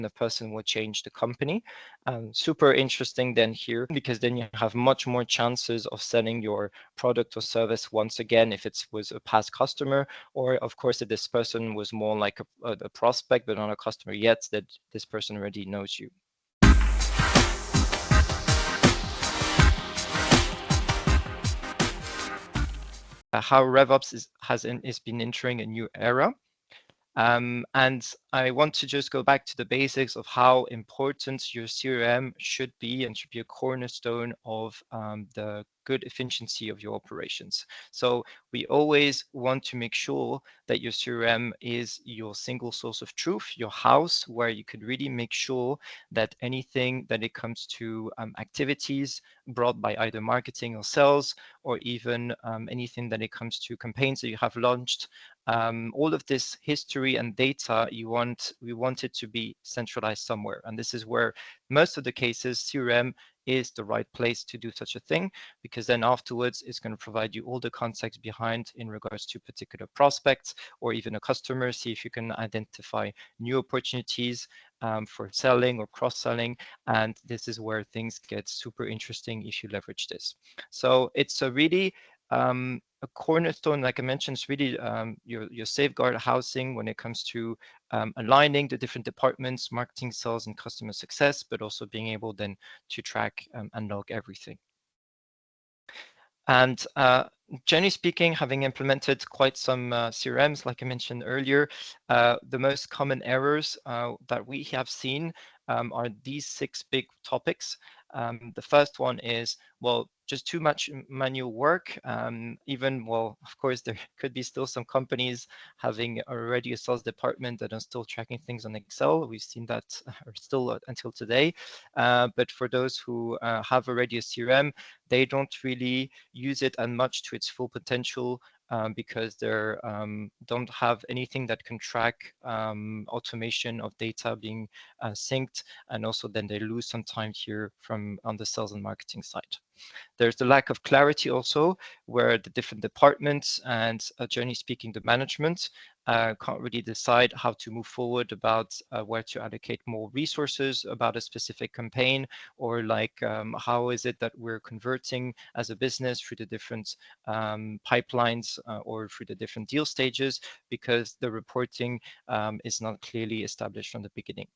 the person will change the company. Super interesting then here, because then you have much more chances of selling your product or service once again if it was a past customer, or of course if this person was more like a prospect but not a customer yet, that this person already knows you. How RevOps is been entering a new era. And I want to just go back to the basics of how important your CRM should be and should be a cornerstone of the good efficiency of your operations. So we always want to make sure that your CRM is your single source of truth, your house, where you could really make sure that anything that it comes to activities brought by either marketing or sales, or even anything that it comes to campaigns that you have launched, all of this history and data we want it to be centralized somewhere. And this is where most of the cases CRM is the right place to do such a thing, because then afterwards it's going to provide you all the context behind in regards to particular prospects or even a customer. See if you can identify new opportunities for selling or cross-selling. And this is where things get super interesting if you leverage this. So it's a really a cornerstone, like I mentioned, is really your safeguard housing when it comes to aligning the different departments, marketing, sales, and customer success, but also being able then to track and log everything. And generally speaking, having implemented quite some CRMs, like I mentioned earlier, the most common errors that we have seen are these 6 big topics. The first one is, well, just too much manual work. Even, well, of course, there could be still some companies having already a sales department that are still tracking things on Excel. We've seen that still until today. But for those who have already a CRM, they don't really use it as much to its full potential because they don't have anything that can track automation of data being synced, and also then they lose some time here from on the sales and marketing side. There's the lack of clarity also, where the different departments and generally speaking, the management can't really decide how to move forward about where to allocate more resources about a specific campaign, or like how is it that we're converting as a business through the different pipelines or through the different deal stages, because the reporting is not clearly established from the beginning.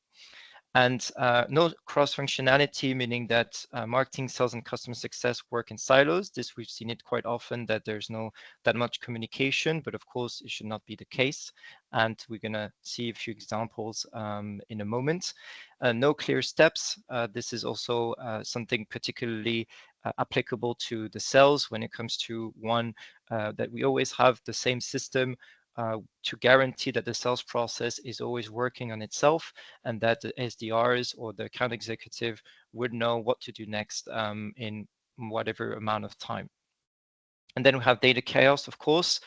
And no cross-functionality, meaning that marketing, sales, and customer success work in silos. This, we've seen it quite often, that there's no that much communication, but of course it should not be the case. And we're gonna see a few examples in a moment. No clear steps. This is also something particularly applicable to the sales when it comes to one that we always have the same system to guarantee that the sales process is always working on itself, and that the SDRs or the account executive would know what to do next in whatever amount of time. And then we have data chaos, of course.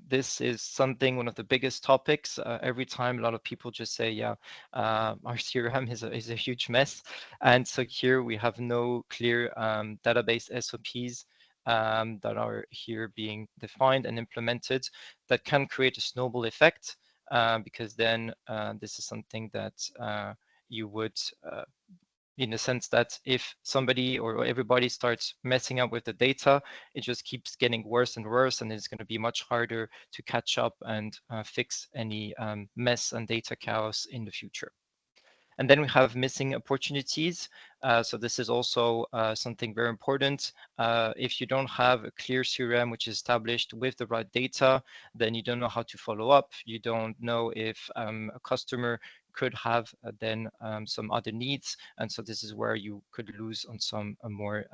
This is something, one of the biggest topics. Every time a lot of people just say, yeah, our CRM is a huge mess. And so here we have no clear database SOPs that are here being defined and implemented, that can create a snowball effect, because then this is something that you would in the sense that if somebody or everybody starts messing up with the data, it just keeps getting worse and worse, and it's going to be much harder to catch up and fix any mess and data chaos in the future. And then we have missing opportunities. So this is also something very important. If you don't have a clear CRM which is established with the right data, then you don't know how to follow up. You don't know if a customer could have then some other needs. And so this is where you could lose on some more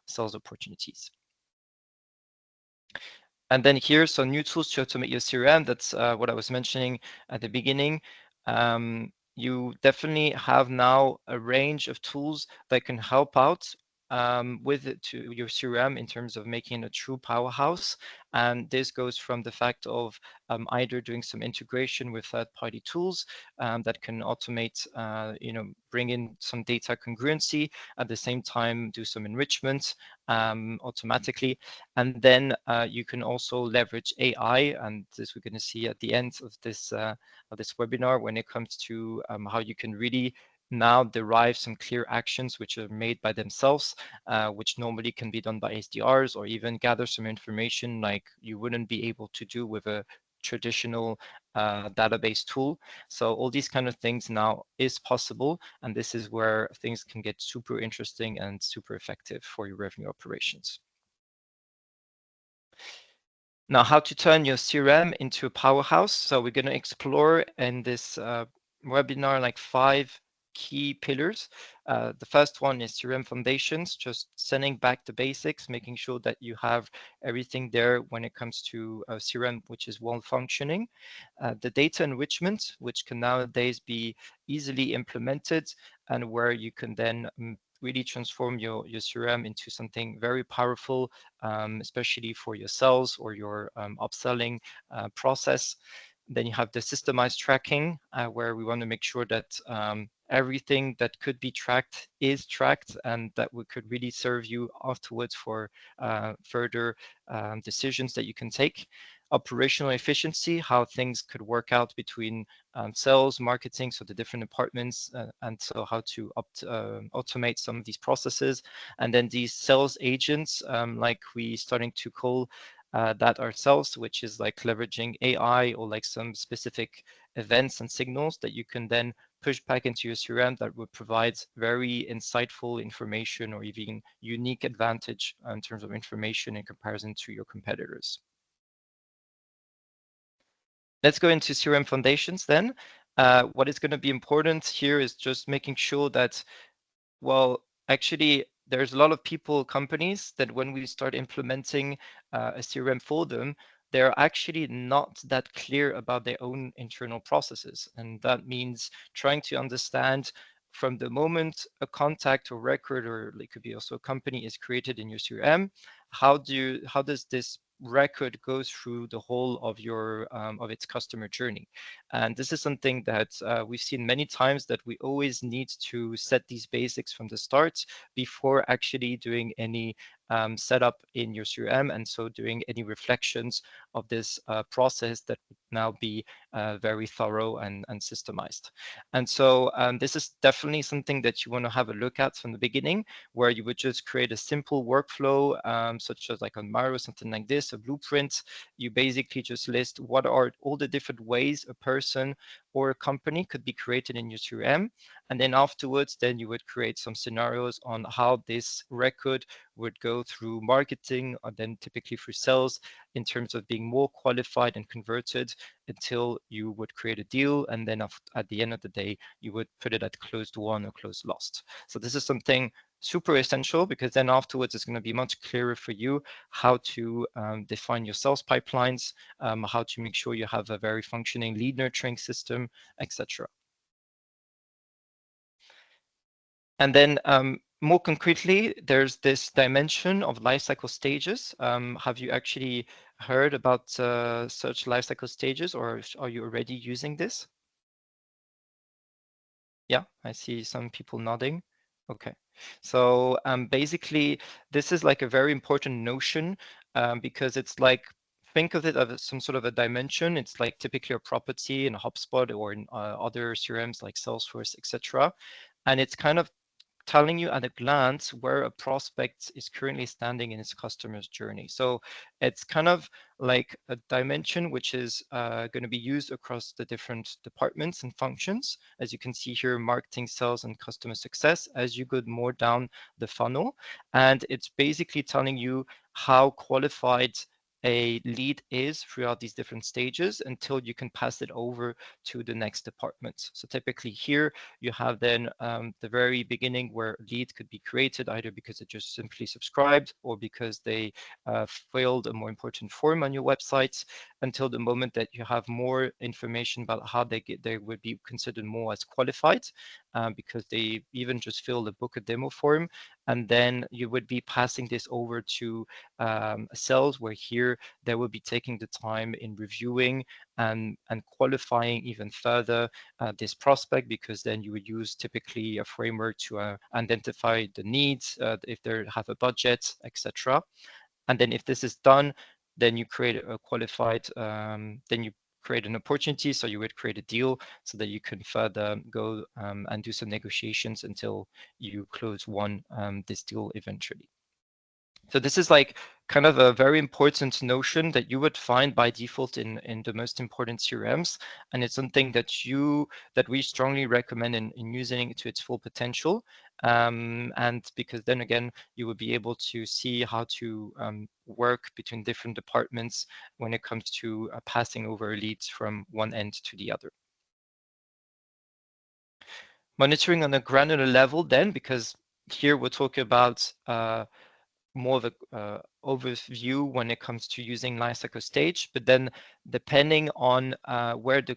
sales opportunities. And then here, so new tools to automate your CRM. That's what I was mentioning at the beginning. You definitely have now a range of tools that can help out with it to your CRM in terms of making a true powerhouse. And this goes from the fact of either doing some integration with third-party tools that can automate, bring in some data congruency, at the same time do some enrichment automatically. And then you can also leverage AI, and this we're going to see at the end of this webinar when it comes to how you can really now derive some clear actions which are made by themselves, which normally can be done by SDRs, or even gather some information like you wouldn't be able to do with a traditional database tool. So all these kind of things now is possible, and this is where things can get super interesting and super effective for your revenue operations. Now, how to turn your CRM into a powerhouse. So we're going to explore in this webinar like 5 key pillars. The first one is CRM foundations, just sending back the basics, making sure that you have everything there when it comes to CRM, which is well functioning. The data enrichment, which can nowadays be easily implemented, and where you can then really transform your CRM into something very powerful, especially for your sales or your upselling process. Then you have the systemized tracking, where we want to make sure that everything that could be tracked is tracked, and that could really serve you afterwards for further decisions that you can take. Operational efficiency, how things could work out between sales, marketing, so the different departments, and so how to automate some of these processes. And then these sales agents, like we starting to call that ourselves, which is like leveraging AI or like some specific events and signals that you can then push back into your CRM that would provide very insightful information or even unique advantage in terms of information in comparison to your competitors. Let's go into CRM foundations then. What is going to be important here is just making sure that, well, actually, there's a lot of people, companies that when we start implementing a CRM for them, they're actually not that clear about their own internal processes. And that means trying to understand from the moment a contact or record, or it could be also a company, is created in your CRM, how does this record go through the whole of your of its customer journey. And this is something that we've seen many times, that we always need to set these basics from the start before actually doing any setup in your CRM, and so doing any reflections of this process that would now be very thorough and systemized. And so this is definitely something that you want to have a look at from the beginning, where you would just create a simple workflow, such as like on Miro, something like this, a blueprint. You basically just list what are all the different ways a person or a company could be created in your CRM. And then afterwards, then you would create some scenarios on how this record would go through marketing, or then typically through sales, in terms of being more qualified and converted until you would create a deal. And then at the end of the day, you would put it at closed won or closed lost. So this is something super essential, because then afterwards it's going to be much clearer for you how to define your sales pipelines, how to make sure you have a very functioning lead nurturing system, etc. And then more concretely, there's this dimension of lifecycle stages. Have you actually heard about such lifecycle stages, or are you already using this? Yeah, I see some people nodding. Okay, so basically, this is like a very important notion, because it's like, think of it as some sort of a dimension. It's like typically a property in HubSpot or in other CRMs like Salesforce, etc. And it's kind of telling you at a glance where a prospect is currently standing in its customer's journey. So it's kind of like a dimension which is going to be used across the different departments and functions. As you can see here, marketing, sales, and customer success, as you go more down the funnel. And it's basically telling you how qualified a lead is throughout these different stages until you can pass it over to the next department. So typically here you have then the very beginning, where a lead could be created either because it just simply subscribed or because they filled a more important form on your website. until the moment that you have more information about how they would be considered more as qualified, because they even just fill the book a demo form, and then you would be passing this over to sales, where here they will be taking the time in reviewing and qualifying even further this prospect, because then you would use typically a framework to identify the needs, if they have a budget, etc. And then if this is done, then you create a qualified, then you create an opportunity. So you would create a deal so that you can further go and do some negotiations until you close this deal eventually. So this is like kind of a very important notion that you would find by default in the most important CRMs. And it's something that we strongly recommend in using it to its full potential. And because then again, you will be able to see how to work between different departments when it comes to passing over leads from one end to the other. Monitoring on a granular level then, because here we're talking about more of a overview when it comes to using lifecycle stage, but then depending on where the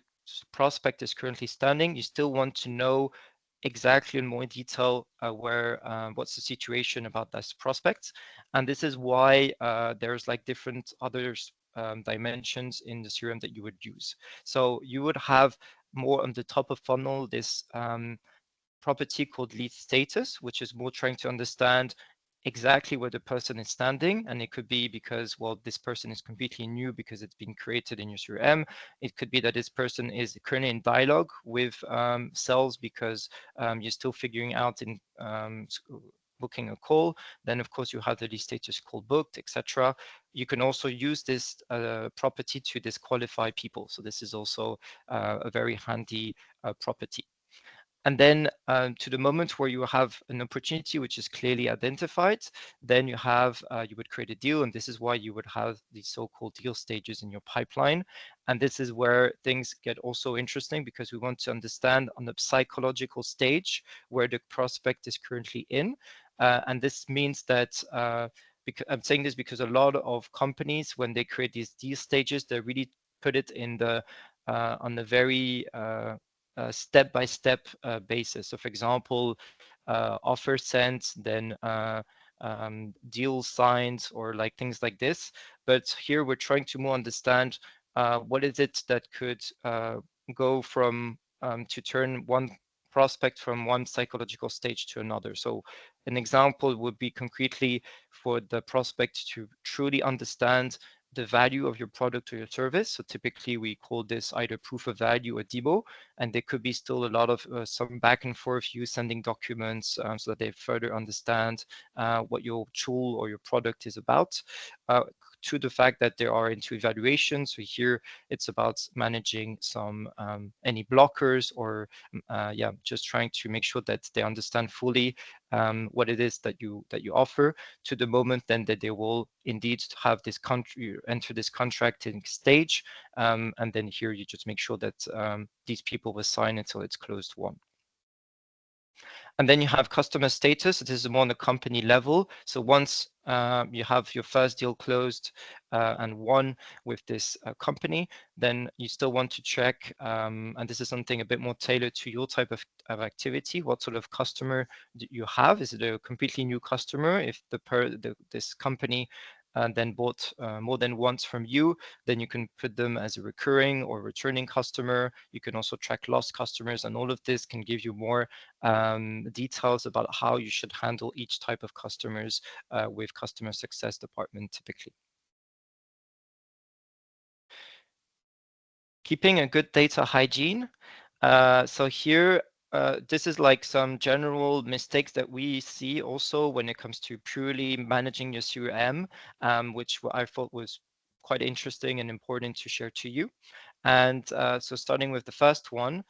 prospect is currently standing, you still want to know exactly in more detail what's the situation about this prospect. And this is why there's like different other dimensions in the CRM that you would use. So you would have more on the top of funnel this property called lead status, which is more trying to understand exactly where the person is standing. And it could be because, well, this person is completely new because it's been created in your CRM. It could be that this person is currently in dialogue with sales because you're still figuring out in booking a call. Then of course you have the lead status call booked, etc. You can also use this property to disqualify people. So this is also a very handy property. And then to the moment where you have an opportunity which is clearly identified, then you would create a deal. And this is why you would have these so-called deal stages in your pipeline. And this is where things get also interesting, because we want to understand on the psychological stage where the prospect is currently in. And this means that because I'm saying this because a lot of companies, when they create these deal stages, they really put it in the on a very step-by-step basis. So for example, offer sent, then deal signed, or like things like this. But here we're trying to more understand what is it that could go from to turn one prospect from one psychological stage to another. So an example would be concretely for the prospect to truly understand the value of your product or your service. So typically we call this either proof of value or demo, and there could be still a lot of some back and forth, you sending documents so that they further understand what your tool or your product is about, to the fact that they are into evaluation. So here it's about managing some any blockers, or just trying to make sure that they understand fully what it is that you offer, to the moment then that they will indeed have this enter this contracting stage, and then here you just make sure that these people will sign until it's closed won. And then you have customer status. This is more on the company level. So once you have your first deal closed and won with this company, then you still want to check, and this is something a bit more tailored to your type of activity, what sort of customer do you have. Is it a completely new customer? If this company then bought more than once from you, then you can put them as a recurring or returning customer. You can also track lost customers, and all of this can give you more details about how you should handle each type of customers with customer success department typically. Keeping a good data hygiene. So here, this is like some general mistakes that we see also when it comes to purely managing your CRM, which I thought was quite interesting and important to share to you. And so starting with the first one,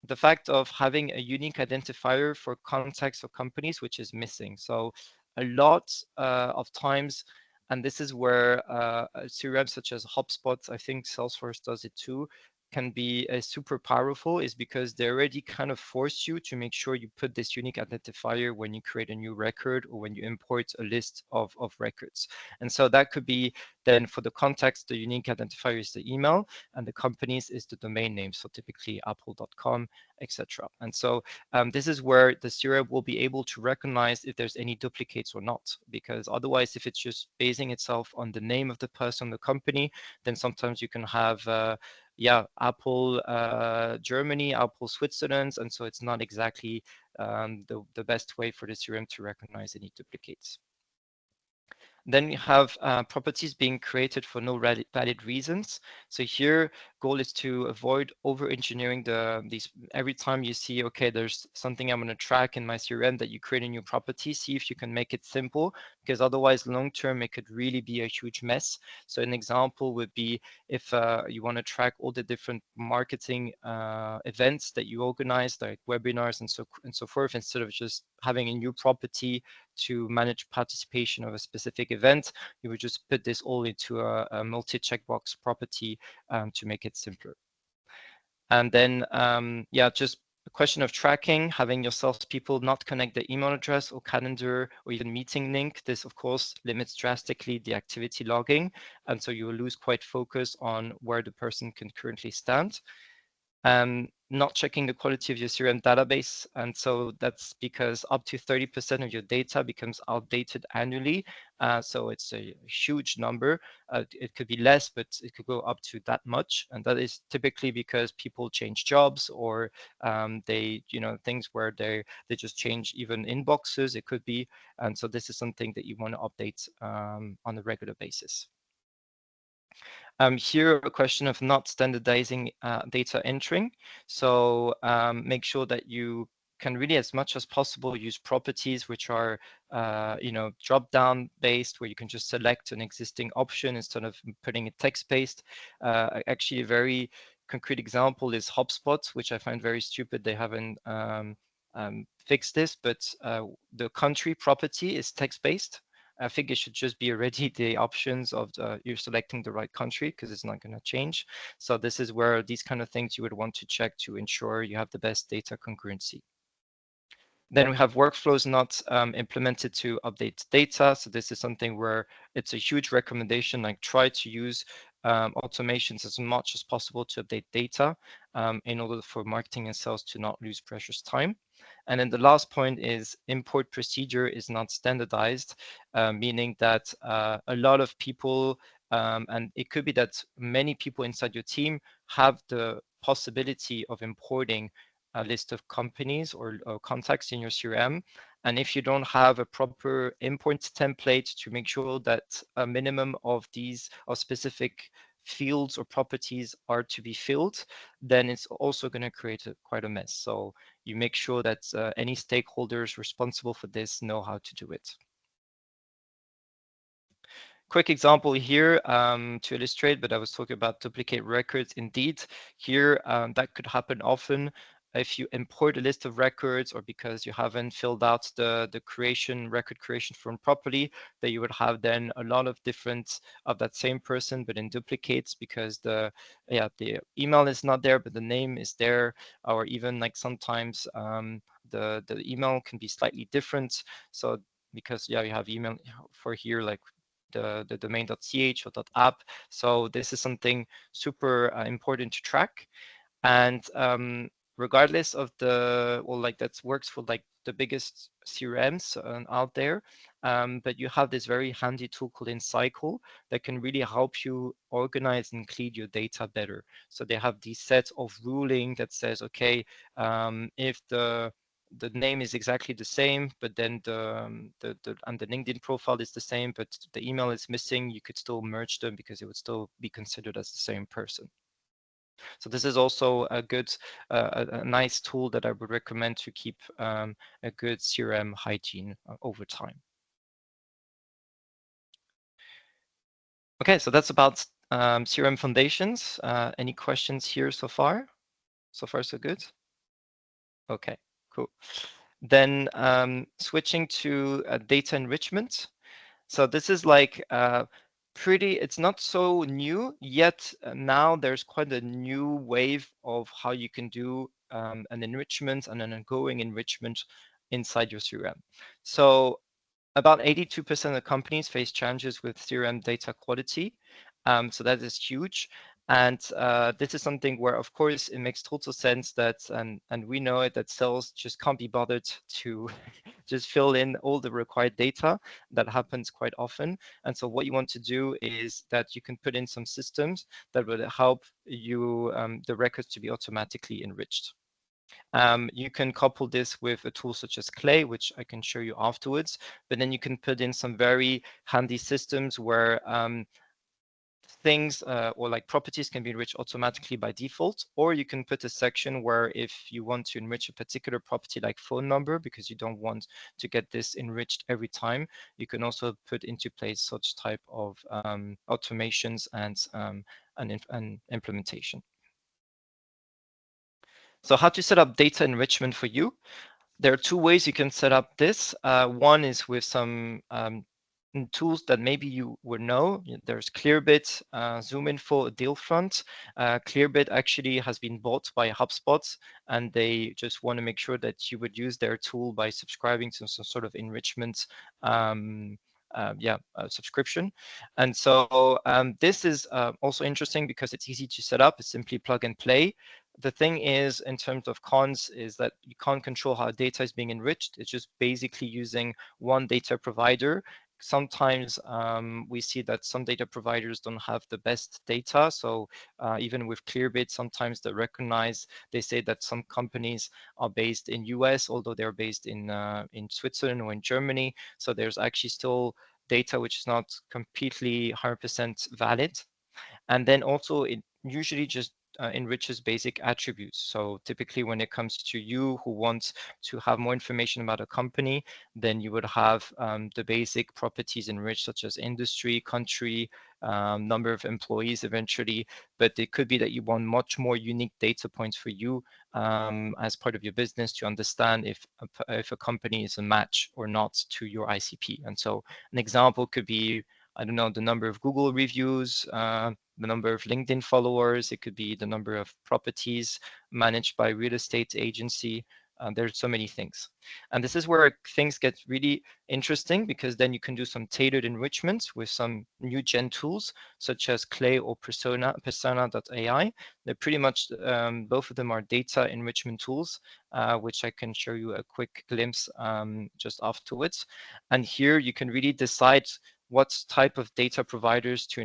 the fact of having a unique identifier for contacts or companies, which is missing. So a lot of times, and this is where CRM such as HubSpot, I think Salesforce does it too, can be super powerful, is because they already kind of force you to make sure you put this unique identifier when you create a new record or when you import a list of records. And so that could be Then for the contacts, the unique identifier is the email, and the companies is the domain name. So typically apple.com, etc. And so this is where the CRM will be able to recognize if there's any duplicates or not, because otherwise, if it's just basing itself on the name of the person, the company, then sometimes you can have Apple Germany, Apple Switzerland, and so it's not exactly the best way for the CRM to recognize any duplicates. Then you have properties being created for no valid reasons. So here, goal is to avoid over-engineering these. Every time you see, okay, there's something I'm going to track in my CRM, that you create a new property, see if you can make it simple, because otherwise, long-term, it could really be a huge mess. So an example would be if you want to track all the different marketing events that you organize, like webinars and so forth, instead of just having a new property to manage participation of a specific event, you would just put this all into a multi-checkbox property to make it simpler. And then, just a question of tracking, having your salespeople not connect the email address or calendar or even meeting link. This, of course, limits drastically the activity logging. And so you will lose quite focus on where the person can currently stand. Not checking the quality of your CRM database. And so that's because up to 30% of your data becomes outdated annually. So it's a huge number. It could be less, but it could go up to that much. And that is typically because people change jobs, or they, things where they just change even inboxes, it could be. And so this is something that you want to update on a regular basis. Here, a question of not standardizing data entering. So make sure that you can really, as much as possible, use properties which are, drop-down based, where you can just select an existing option instead of putting it text-based. Actually, a very concrete example is HubSpot, which I find very stupid. They haven't fixed this, but the country property is text-based. I think it should just be already the options of you're selecting the right country, because it's not going to change. So this is where these kind of things you would want to check to ensure you have the best data congruency. Then we have workflows not implemented to update data. So this is something where it's a huge recommendation, like try to use automations as much as possible to update data in order for marketing and sales to not lose precious time. And then the last point is import procedure is not standardized, meaning that a lot of people, and it could be that many people inside your team have the possibility of importing a list of companies or contacts in your CRM. And if you don't have a proper import template to make sure that a minimum of these specific fields or properties are to be filled, then it's also going to create quite a mess. So you make sure that any stakeholders responsible for this know how to do it. Quick example here to illustrate, but I was talking about duplicate records. Indeed, here that could happen often if you import a list of records, or because you haven't filled out the record creation form properly, that you would have then a lot of different of that same person, but in duplicates, because the email is not there, but the name is there, or even like sometimes the email can be slightly different. So because you have email for here, like the domain.ch or .app. So this is something super important to track. And regardless of that works for like the biggest CRMs out there, but you have this very handy tool called InCycle that can really help you organize and clean your data better. So they have these sets of ruling that says, okay, if the name is exactly the same, but then the LinkedIn profile is the same, but the email is missing, you could still merge them because it would still be considered as the same person. So this is also a good, a nice tool that I would recommend to keep a good CRM hygiene over time. Okay, so that's about CRM foundations. Any questions here so far? So far, so good? Okay, cool. Then switching to data enrichment. So this is like it's not so new yet. Now there's quite a new wave of how you can do an enrichment and an ongoing enrichment inside your CRM. So About 82% of companies face challenges with CRM data quality. So that is huge. And this is something where, of course, it makes total sense that, and we know it, that sales just can't be bothered to just fill in all the required data. That happens quite often. And so what you want to do is that you can put in some systems that will help you, the records to be automatically enriched. You can couple this with a tool such as Clay, which I can show you afterwards, but then you can put in some very handy systems where things or like properties can be enriched automatically by default, or you can put a section where if you want to enrich a particular property like phone number, because you don't want to get this enriched every time, you can also put into place such type of automations and implementation. So how to set up data enrichment for you? There are two ways you can set up this. One is with some tools that maybe you would know. There's Clearbit, ZoomInfo, Dealfront. Clearbit actually has been bought by HubSpot, and they just want to make sure that you would use their tool by subscribing to some sort of enrichment subscription. And so this is also interesting because it's easy to set up. It's simply plug and play. The thing is, in terms of cons, is that you can't control how data is being enriched. It's just basically using one data provider. Sometimes we see that some data providers don't have the best data. So even with Clearbit, sometimes they say that some companies are based in US, although they're based in Switzerland or in Germany. So there's actually still data which is not completely 100% valid. And then also it usually just enriches basic attributes. So typically when it comes to you who wants to have more information about a company, then you would have the basic properties enriched, such as industry, country, number of employees eventually. But it could be that you want much more unique data points for you as part of your business to understand if a company is a match or not to your ICP. And so an example could be, I don't know, the number of Google reviews, the number of LinkedIn followers. It could be the number of properties managed by real estate agency. There's so many things. And this is where things get really interesting, because then you can do some tailored enrichments with some new gen tools such as Clay or Persona.ai. They're pretty much, both of them are data enrichment tools, which I can show you a quick glimpse just afterwards. And here you can really decide what type of data providers to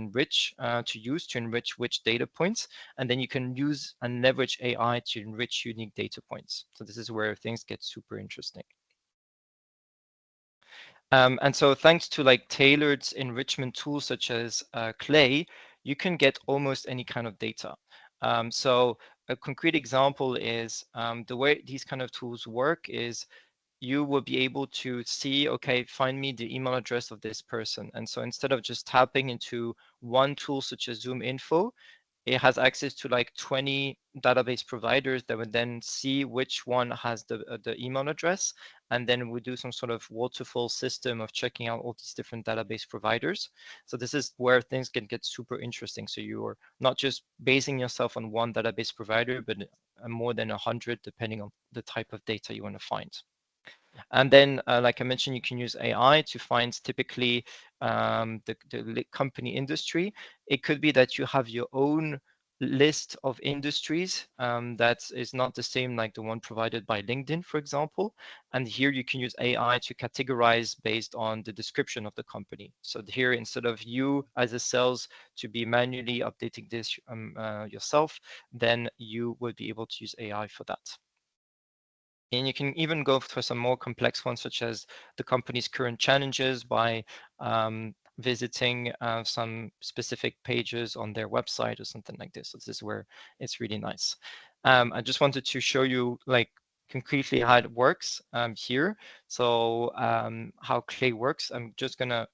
use to enrich which data points. And then you can use and leverage AI to enrich unique data points. So this is where things get super interesting. And so thanks to like tailored enrichment tools such as Clay, you can get almost any kind of data. So a concrete example is the way these kind of tools work is you will be able to see, okay, find me the email address of this person. And so instead of just tapping into one tool such as ZoomInfo, it has access to like 20 database providers that would then see which one has the email address, and then we do some sort of waterfall system of checking out all these different database providers. So this is where things can get super interesting. So you're not just basing yourself on one database provider, but more than 100, depending on the type of data you want to find. And then, like I mentioned, you can use AI to find typically the company industry. It could be that you have your own list of industries that is not the same like the one provided by LinkedIn, for example. And here you can use AI to categorize based on the description of the company. So here, instead of you as a sales to be manually updating this yourself, then you would be able to use AI for that. And you can even go for some more complex ones, such as the company's current challenges by visiting some specific pages on their website or something like this. So this is where it's really nice. I just wanted to show you like concretely how it works here. So how Clay works. I'm just gonna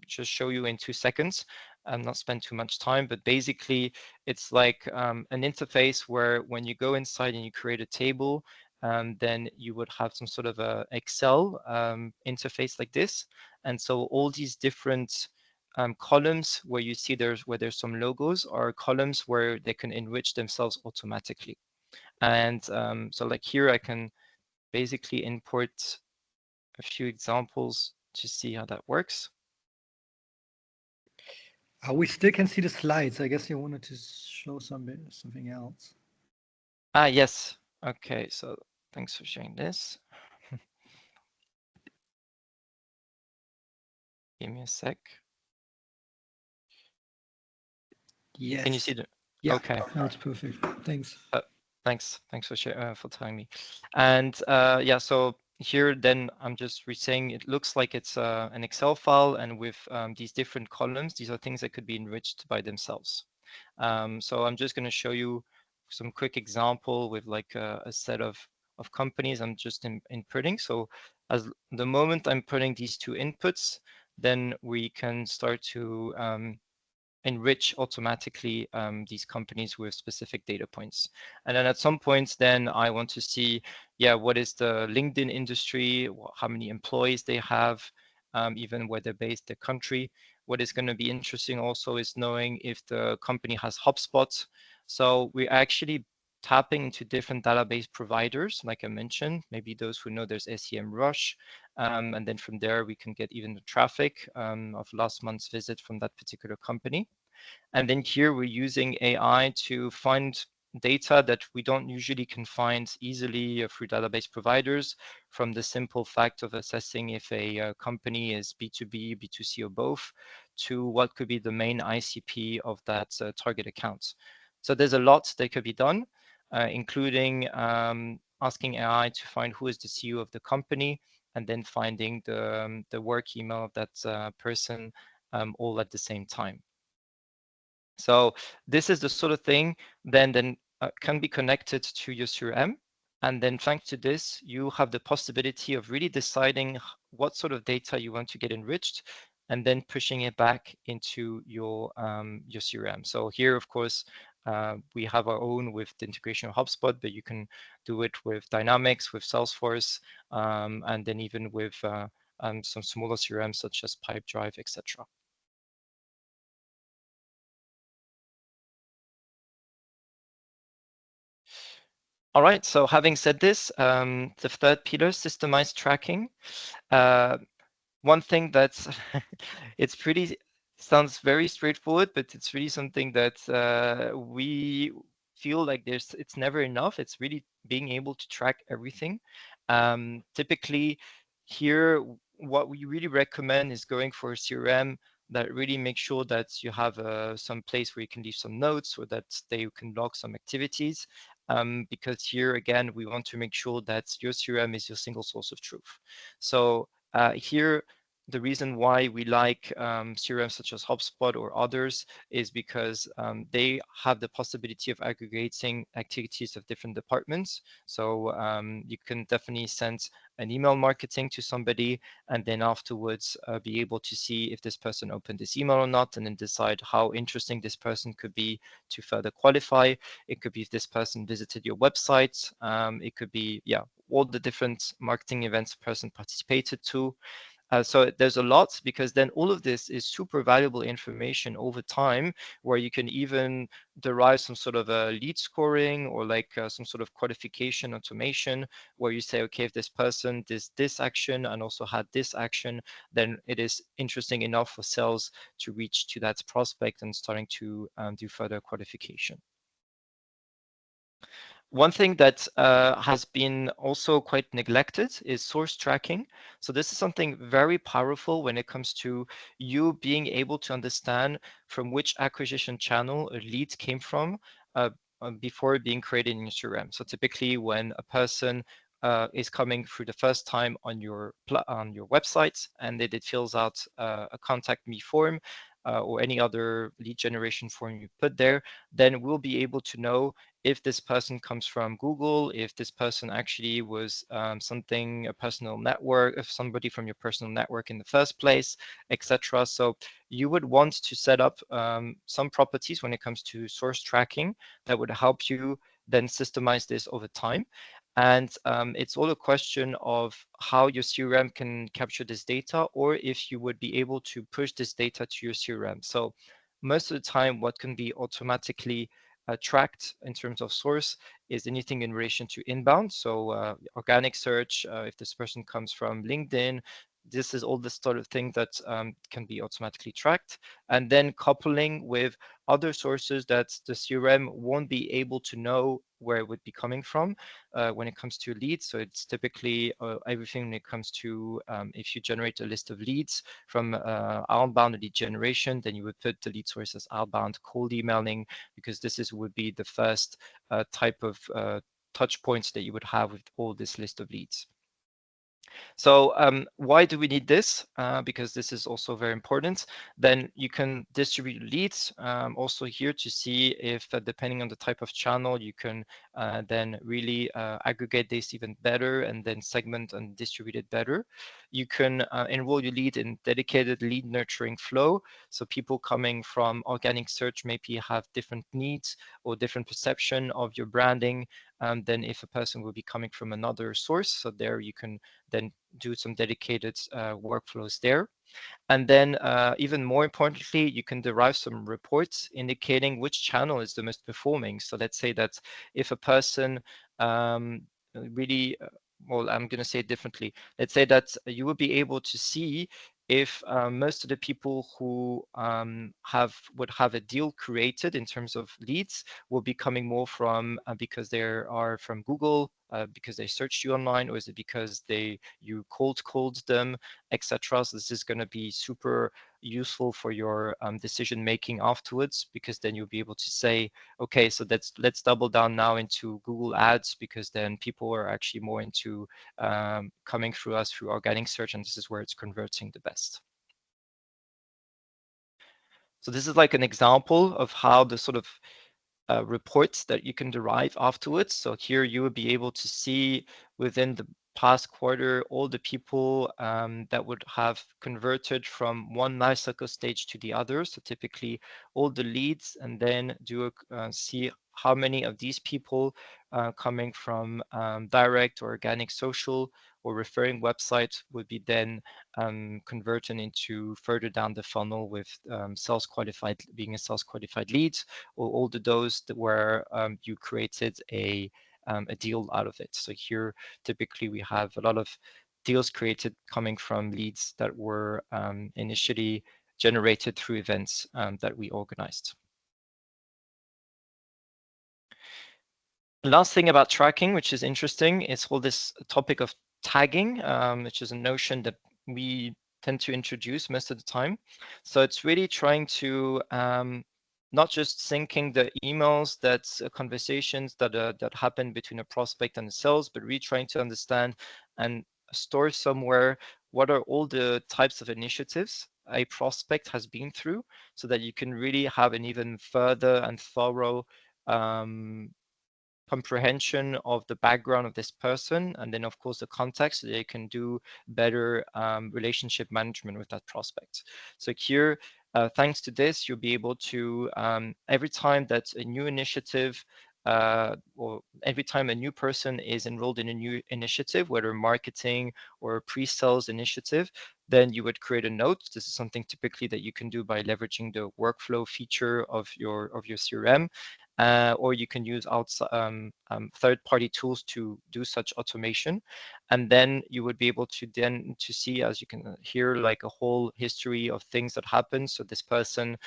show you in 2 seconds and not spend too much time, but basically it's like an interface where when you go inside and you create a table, then you would have some sort of a Excel interface like this. And so all these different columns where you see where there's some logos are columns where they can enrich themselves automatically. And so like here I can basically import a few examples to see how that works. We still can see the slides. I guess you wanted to show something else. Ah, yes. Okay, so thanks for sharing this. Give me a sec. Yes. Can you see the? Yeah. Okay. No, it's perfect. Thanks. Thanks for telling me. And yeah, so here then I'm just re-saying it looks like it's an Excel file, and with these different columns, these are things that could be enriched by themselves. So I'm just going to show you some quick example with like a set of companies I'm just inputting. So as the moment I'm putting these two inputs, then we can start to enrich automatically these companies with specific data points. And then at some points, then I want to see, yeah, what is the LinkedIn industry, how many employees they have, even where they're based, their country. What is going to be interesting also is knowing if the company has HubSpot. So we're actually tapping into different database providers, like I mentioned, maybe those who know there's SEMrush, and then from there we can get even the traffic of last month's visit from that particular company. And then here we're using AI to find data that we don't usually can find easily through database providers, from the simple fact of assessing if a company is B2B, B2C, or both, to what could be the main ICP of that target account. So there's a lot that could be done, including asking AI to find who is the CEO of the company, and then finding the work email of that person all at the same time. So this is the sort of thing then can be connected to your CRM. And then thanks to this, you have the possibility of really deciding what sort of data you want to get enriched, and then pushing it back into your CRM. So here, of course, we have our own with the integration of HubSpot, but you can do it with Dynamics, with Salesforce, and then even with some smaller CRMs such as Pipedrive, etc. All right, so having said this, the third pillar, systemized tracking. Uh, One thing that's it's pretty sounds very straightforward, but it's really something that we feel like it's never enough. It's really being able to track everything. Typically, here what we really recommend is going for a CRM that really makes sure that you have some place where you can leave some notes, or that they can log some activities. Because here again, we want to make sure that your CRM is your single source of truth. So here, the reason why we like CRMs such as HubSpot or others is because they have the possibility of aggregating activities of different departments. So you can definitely send an email marketing to somebody, and then afterwards be able to see if this person opened this email or not, and then decide how interesting this person could be to further qualify. It could be if this person visited your website. It could be, yeah, all the different marketing events a person participated to. So there's a lot, because then all of this is super valuable information over time, where you can even derive some sort of a lead scoring, or like some sort of qualification automation, where you say, okay, if this person did this action and also had this action, then it is interesting enough for sales to reach to that prospect and starting to do further qualification. One thing that has been also quite neglected is source tracking. So this is something very powerful when it comes to you being able to understand from which acquisition channel a lead came from before being created in your CRM. So typically when a person is coming through the first time on your website, and it fills out a contact me form, or any other lead generation form you put there, then we'll be able to know if this person comes from Google, if this person actually was a personal network, if somebody from your personal network in the first place, etc. So you would want to set up some properties when it comes to source tracking that would help you then systemize this over time. And it's all a question of how your CRM can capture this data, or if you would be able to push this data to your CRM. So most of the time, what can be automatically tracked in terms of source is anything in relation to inbound. So organic search, if this person comes from LinkedIn, this is all the sort of thing that can be automatically tracked, and then coupling with other sources that the CRM won't be able to know where it would be coming from when it comes to leads. So it's typically everything when it comes to if you generate a list of leads from outbound lead generation, then you would put the lead source as outbound cold emailing, because this would be the first type of touch points that you would have with all this list of leads. So why do we need this? Because this is also very important. Then you can distribute leads also here to see if depending on the type of channel, you can then really aggregate this even better and then segment and distribute it better. You can enroll your lead in dedicated lead nurturing flow. So people coming from organic search maybe have different needs or different perception of your branding than if a person will be coming from another source. So there you can then do some dedicated workflows there. And then even more importantly, you can derive some reports indicating which channel is the most performing. So let's say that if a person really, well, I'm going to say it differently. Let's say that you will be able to see if most of the people who would have a deal created in terms of leads will be coming more from because they are from Google, because they searched you online, or is it because you cold called them, etc. So this is going to be super useful for your decision making afterwards, because then you'll be able to say, okay, so let's double down now into Google Ads, because then people are actually more into coming through us through organic search, and this is where it's converting the best. So this is like an example of how the sort of reports that you can derive afterwards. So here you will be able to see within the past quarter all the people that would have converted from one lifecycle stage to the other. So typically all the leads, and then see how many of these people coming from direct or organic social or referring websites would be then converted into further down the funnel with sales qualified, being a sales qualified leads, or all the those that where you created a deal out of it. So here, typically, we have a lot of deals created coming from leads that were initially generated through events that we organized. Last thing about tracking, which is interesting, is all this topic of tagging, which is a notion that we tend to introduce most of the time. So it's really trying to not just syncing the emails, that's conversations that happen between a prospect and a sales, but really trying to understand and store somewhere what are all the types of initiatives a prospect has been through, so that you can really have an even further and thorough comprehension of the background of this person, and then of course the context, so they can do better relationship management with that prospect. So here, thanks to this, you'll be able to every time that a new initiative or every time a new person is enrolled in a new initiative, whether marketing or pre-sales initiative, then you would create a note. This is something typically that you can do by leveraging the workflow feature of your CRM. Or you can use third-party tools to do such automation, and then you would be able to see, as you can hear, like a whole history of things that happened. So this person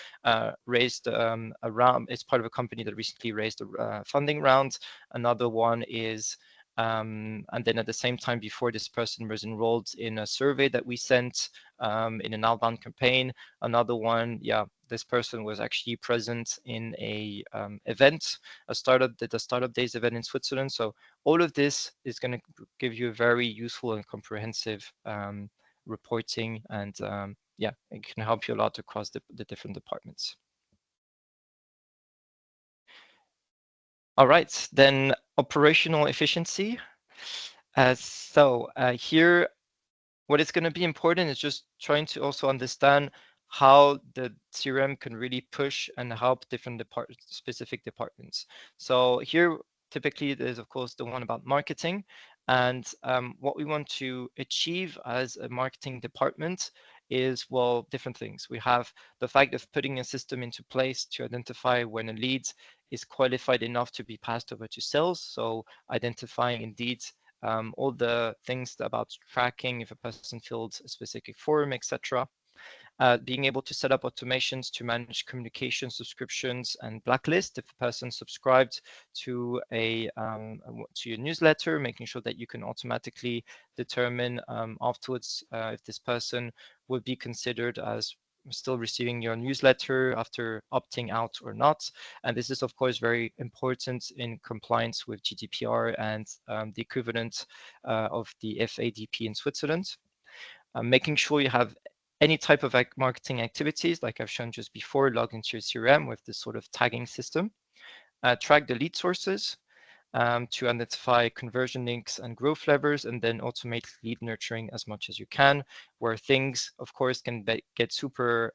raised a round. It's part of a company that recently raised a funding round. Another one is and then at the same time, before, this person was enrolled in a survey that we sent in an outbound campaign. Another one, yeah, this person was actually present in a event, a startup days event in Switzerland. So all of this is going to give you a very useful and comprehensive reporting, and yeah, it can help you a lot across the different departments. All right, then operational efficiency. So here, what is going to be important is just trying to also understand how the CRM can really push and help different specific departments. So here, typically, there's of course the one about marketing, and what we want to achieve as a marketing department is, well, different things. We have the fact of putting a system into place to identify when a lead is qualified enough to be passed over to sales. So identifying indeed all the things about tracking if a person filled a specific form, etc. Being able to set up automations to manage communication, subscriptions, and blacklist if a person subscribed to to your newsletter, making sure that you can automatically determine afterwards if this person would be considered as still receiving your newsletter after opting out or not. And this is, of course, very important in compliance with GDPR and the equivalent of the FADP in Switzerland. Making sure you have any type of marketing activities, like I've shown just before, logged into your CRM with this sort of tagging system. Track the lead sources to identify conversion links and growth levers, and then automate lead nurturing as much as you can, where things, of course, can get super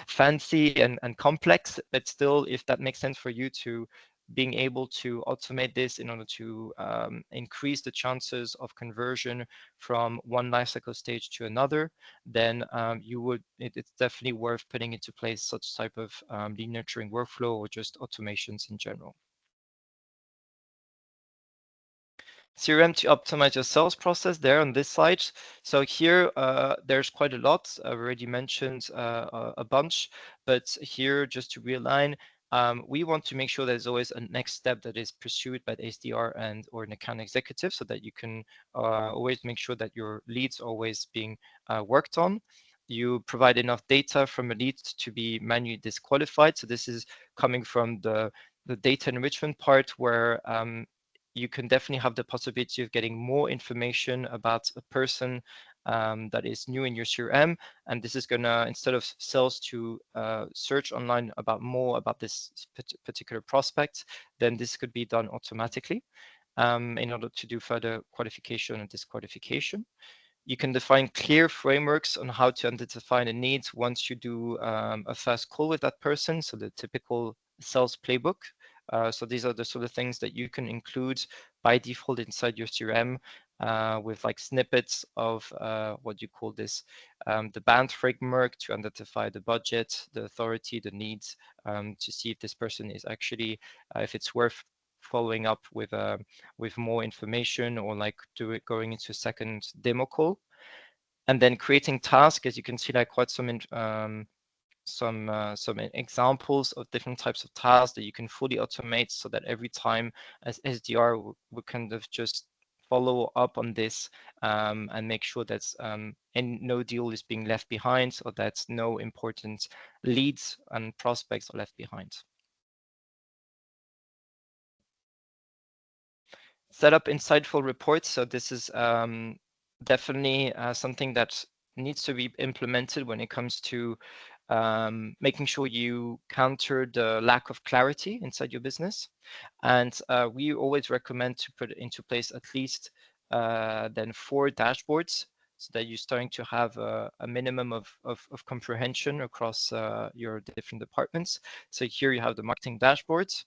fancy and complex, but still, if that makes sense for you to being able to automate this in order to increase the chances of conversion from one lifecycle stage to another, then it's definitely worth putting into place such type of lead nurturing workflow or just automations in general. CRM to optimize your sales process there on this side. So here, there's quite a lot. I've already mentioned a bunch, but here, just to realign, we want to make sure there's always a next step that is pursued by the SDR and or an account executive, so that you can always make sure that your leads are always being worked on. You provide enough data from a lead to be manually disqualified. So this is coming from the data enrichment part, where you can definitely have the possibility of getting more information about a person that is new in your CRM. And this is gonna, instead of sales to search online about more about this particular prospect, then this could be done automatically in order to do further qualification and disqualification. You can define clear frameworks on how to identify the needs once you do a first call with that person. So the typical sales playbook. So these are the sort of things that you can include by default inside your CRM with like snippets of what you call this, the band framework to identify the budget, the authority, the needs, to see if this person is actually, if it's worth following up with more information, or like going into a second demo call. And then creating tasks, as you can see, like quite some examples of different types of tasks that you can fully automate, so that every time as SDR we kind of just follow up on this and make sure that no deal is being left behind, or that no important leads and prospects are left behind. Set up insightful reports. So this is definitely something that needs to be implemented when it comes to making sure you counter the lack of clarity inside your business. And we always recommend to put into place at least then 4 dashboards, so that you're starting to have a minimum of comprehension across your different departments. So here you have the marketing dashboards,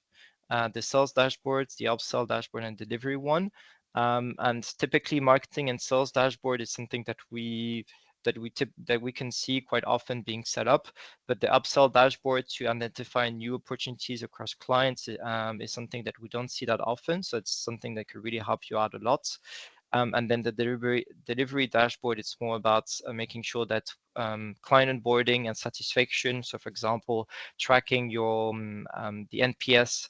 the sales dashboards, the upsell dashboard, and delivery one. And typically, marketing and sales dashboard is something that we can see quite often being set up. But the upsell dashboard to identify new opportunities across clients is something that we don't see that often. So it's something that could really help you out a lot. And then the delivery dashboard, it's more about making sure that client onboarding and satisfaction. So, for example, tracking your the NPS,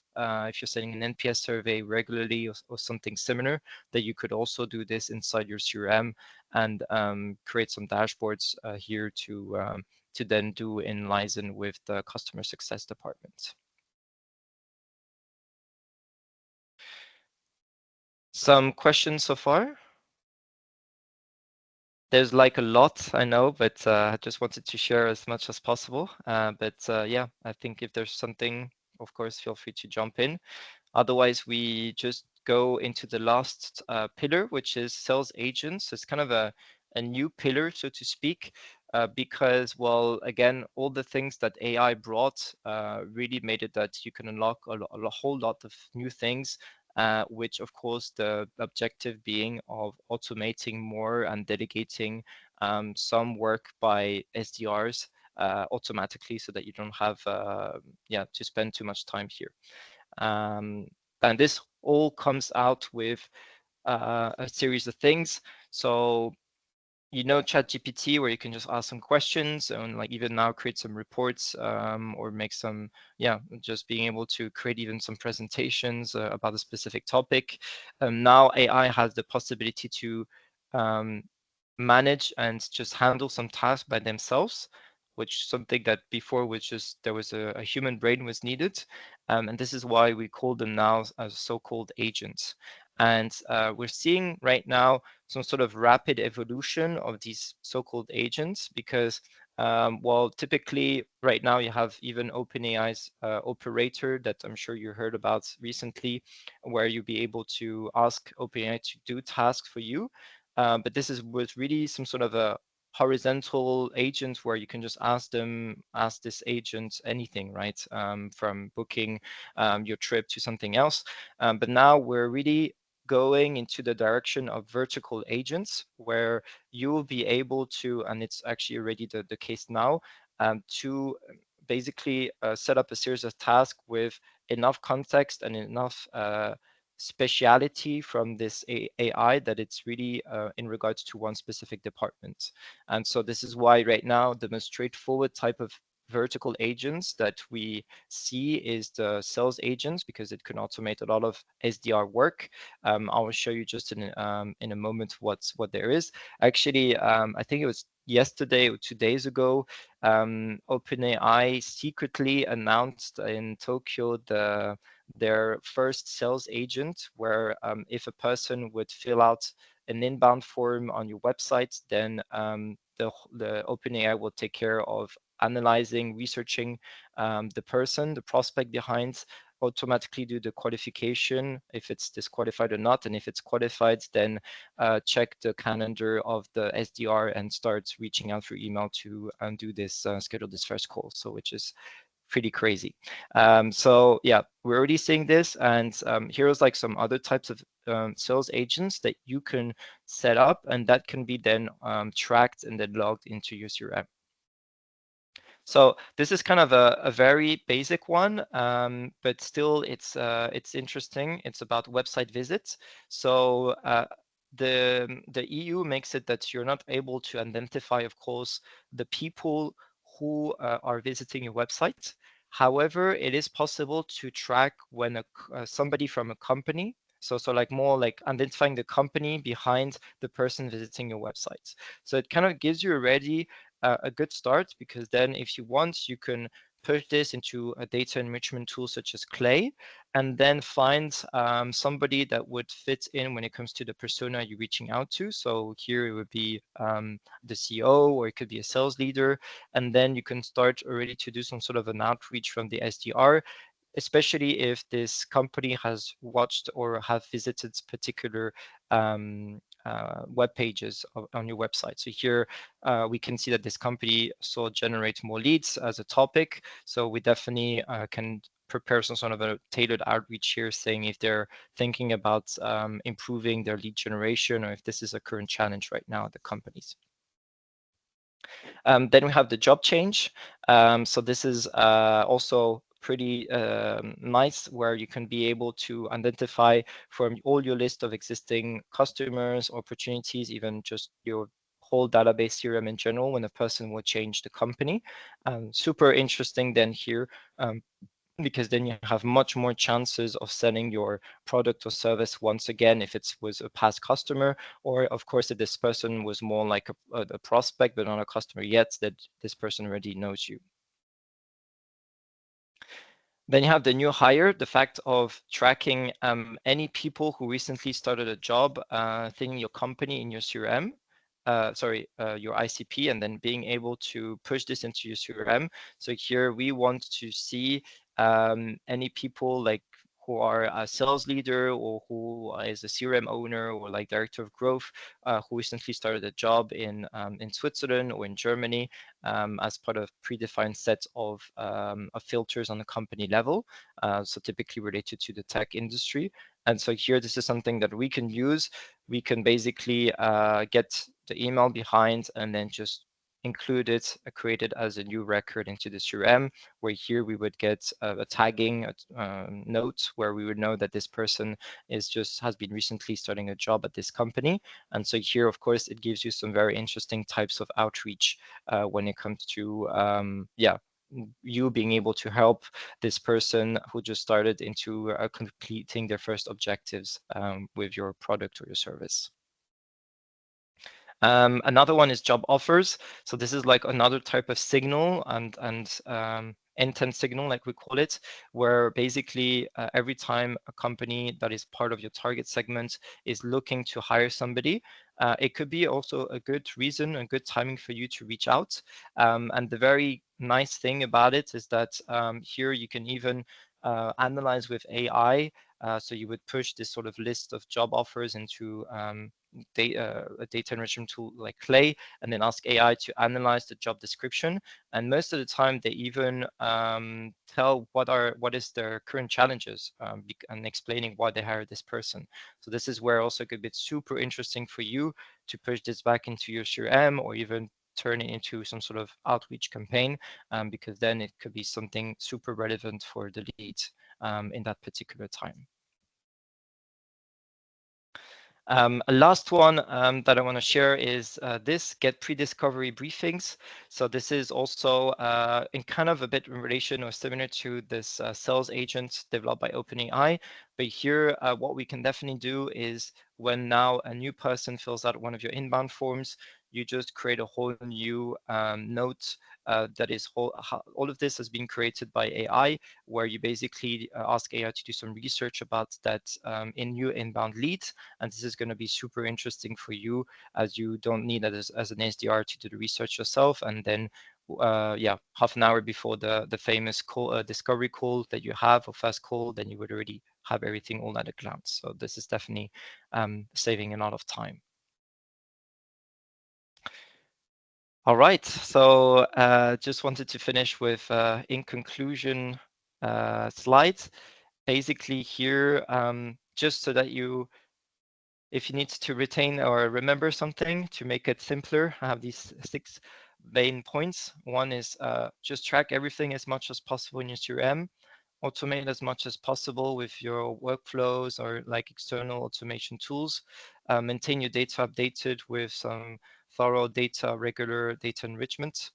if you're sending an NPS survey regularly, or something similar, that you could also do this inside your CRM and create some dashboards here to then do in liaison with the customer success department. Some questions so far? There's like a lot, I know, but I just wanted to share as much as possible. Yeah, I think if there's something, of course, feel free to jump in. Otherwise, we just go into the last pillar, which is sales agents. It's kind of a new pillar, so to speak, because, well, again, all the things that AI brought really made it that you can unlock a whole lot of new things, which, of course, the objective being of automating more and delegating some work by SDRs automatically, so that you don't have to spend too much time here. And this all comes out with a series of things. So ChatGPT, where you can just ask some questions and like even now create some reports or make some, just being able to create even some presentations about a specific topic. Now AI has the possibility to manage and just handle some tasks by themselves, which something that before was just there was a human brain was needed. And this is why we call them now as so-called agents. And we're seeing right now some sort of rapid evolution of these so-called agents because well, typically right now you have even OpenAI's operator that I'm sure you heard about recently, where you'll be able to ask OpenAI to do tasks for you. But this was really some sort of a horizontal agent where you can just ask this agent anything, right? From booking your trip to something else. But now we're really going into the direction of vertical agents where you will be able to, and it's actually already the case now, to basically set up a series of tasks with enough context and enough speciality from this AI that it's really in regards to one specific department. And so this is why right now the most straightforward type of vertical agents that we see is the sales agents, because it can automate a lot of SDR work. I will show you just in a moment what there is. Actually, I think it was yesterday or 2 days ago, OpenAI secretly announced in Tokyo their first sales agent, where if a person would fill out an inbound form on your website, then the OpenAI will take care of analyzing, researching the person, the prospect behind, automatically do the qualification if it's disqualified or not, and if it's qualified, then check the calendar of the SDR and start reaching out through email to do this schedule this first call. So which is pretty crazy. So yeah, we're already seeing this, and here's like some other types of sales agents that you can set up, and that can be then tracked and then logged into your CRM. So this is kind of a very basic one, but still it's interesting. It's about website visits. So the EU makes it that you're not able to identify, of course, the people who are visiting your website. However, it is possible to track when somebody from a company, so like more like identifying the company behind the person visiting your website. So it kind of gives you already a good start, because then if you want, you can put this into a data enrichment tool such as Clay, and then find somebody that would fit in when it comes to the persona you're reaching out to. So here it would be the CEO, or it could be a sales leader, and then you can start already to do some sort of an outreach from the SDR, especially if this company has watched or have visited particular web pages on your website. So here we can see that this company so generates more leads as a topic. So we definitely can prepare some sort of a tailored outreach here, saying if they're thinking about improving their lead generation, or if this is a current challenge right now at the companies. Then we have the job change. So this is also pretty nice, where you can be able to identify from all your list of existing customers, opportunities, even just your whole database CRM in general, when a person will change the company. Super interesting then here, because then you have much more chances of selling your product or service once again if it was a past customer, or of course if this person was more like a prospect but not a customer yet, that this person already knows you. Then you have the new hire, the fact of tracking any people who recently started a job within your company in your CRM. Your ICP, and then being able to push this into your CRM. So here we want to see any people like who are a sales leader, or who is a CRM owner, or like director of growth, who recently started a job in Switzerland or in Germany, as part of predefined sets of filters on the company level. So typically related to the tech industry. And so here, this is something that we can use. We can basically get the email behind, and then just included, created as a new record into the CRM, where here we would get a tagging note where we would know that this person has been recently starting a job at this company. And so here, of course, it gives you some very interesting types of outreach when it comes to you being able to help this person who just started into completing their first objectives with your product or your service. Another one is job offers. So this is like another type of signal and intent signal, like we call it, where basically every time a company that is part of your target segment is looking to hire somebody, it could be also a good reason, a good timing for you to reach out. And the very nice thing about it is that here you can even analyze with AI. So you would push this sort of list of job offers into a data enrichment tool like Clay, and then ask AI to analyze the job description. And most of the time, they even tell what is their current challenges and explaining why they hired this person. So this is where also it could be super interesting for you to push this back into your CRM or even turn it into some sort of outreach campaign, because then it could be something super relevant for the lead in that particular time. A last one that I want to share is this get pre-discovery briefings. So this is also in kind of a bit in relation or similar to this sales agent developed by OpenAI. But here, what we can definitely do is when now a new person fills out one of your inbound forms, you just create a whole new note that is all of this has been created by AI, where you basically ask AI to do some research about that in your inbound lead. And this is going to be super interesting for you, as you don't need it as an SDR to do the research yourself. And then half an hour before the famous call, discovery call that you have, or first call, then you would already have everything all at a glance. So this is definitely saving a lot of time. All right, so just wanted to finish with in conclusion slides. Basically here, just so that if you need to retain or remember something to make it simpler, I have these 6 main points. One is just track everything as much as possible in your CRM. Automate as much as possible with your workflows or like external automation tools. Maintain your data updated with some thorough regular data enrichment.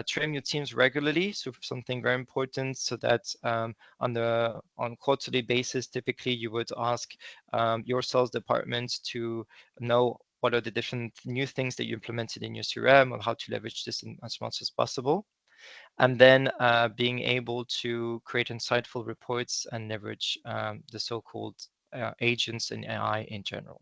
Train your teams regularly, so something very important, so that on quarterly basis, typically you would ask your sales department to know what are the different new things that you implemented in your CRM or how to leverage this as much as possible. And then being able to create insightful reports and leverage the so-called agents and AI in general.